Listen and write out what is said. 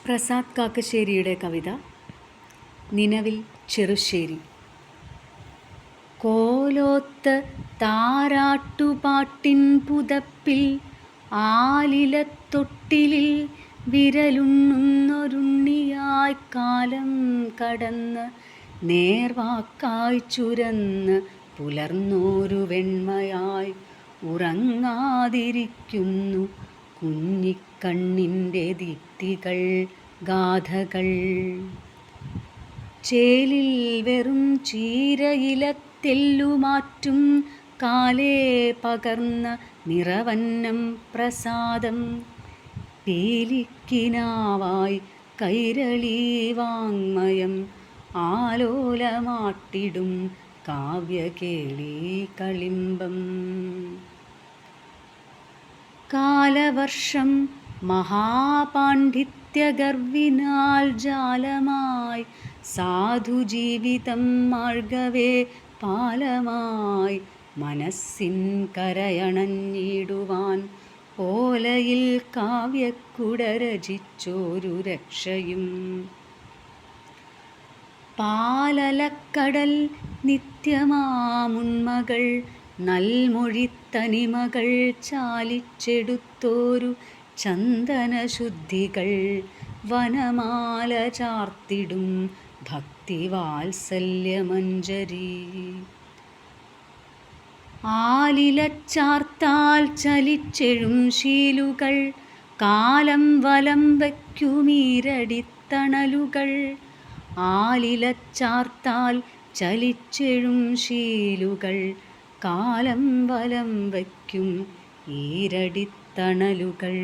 പ്രസാദ് കാക്കശ്ശേരിയുടെ കവിത നിലവിൽ ചെറുശ്ശേരി. കോലോത്ത താരാട്ടുപാട്ടിൻ പുതപ്പിൽ ആലിലത്തൊട്ടിലിൽ വിരലുണ്ണുന്നൊരുണ്ണിയായി കാലം കടന്ന് നേർവാക്കായി ചുരന്ന് പുലർന്നോരു വെണ്മയായി ഉറങ്ങാതിരിക്കുന്നു കുഞ്ഞിക്കണ്ണിൻ്റെ ദീപ്തികൾ ഗാഥകൾ. ചേലിൽ വെറും ചീരയിലത്തെല്ലുമാറ്റും കാലേ പകർന്ന നിറവന്നം പ്രസാദം. പീലിക്കിനാവായി കൈരളി വാങ്മയം ആലോലമാട്ടിടും കാവ്യകേളി കളിമ്പം. കാലവർഷം മഹാപാണ്ഡിത്യഗർവിനാൽ ജാലമായി സാധുജീവിതം മാർഗവേ പാലമായി മനസ്സിൻ കരയണഞ്ഞിടുവാൻ ഓലയിൽ കാവ്യക്കുട രചിച്ചോരു രക്ഷയും. പാലലക്കടൽ നിത്യമാമുന്മകൾ നൽമൊഴിത്തനിമകൾ ചാലിച്ചെടുത്തോരു ചന്ദനശുദ്ധികൾ വനമാല ചാർത്തിടും ഭക്തിവാത്സല്യമഞ്ജരി. ആലിലച്ചാർത്താൽ ചലിച്ചെഴും ശീലുകൾ കാലം വലം വയ്ക്കുമീരടിത്തണലുകൾ. ആലിലച്ചാർത്താൽ ചലിച്ചെഴും ശീലുകൾ കാലം വലം വയ്ക്കും ഈരടിത്തണലുകൾ.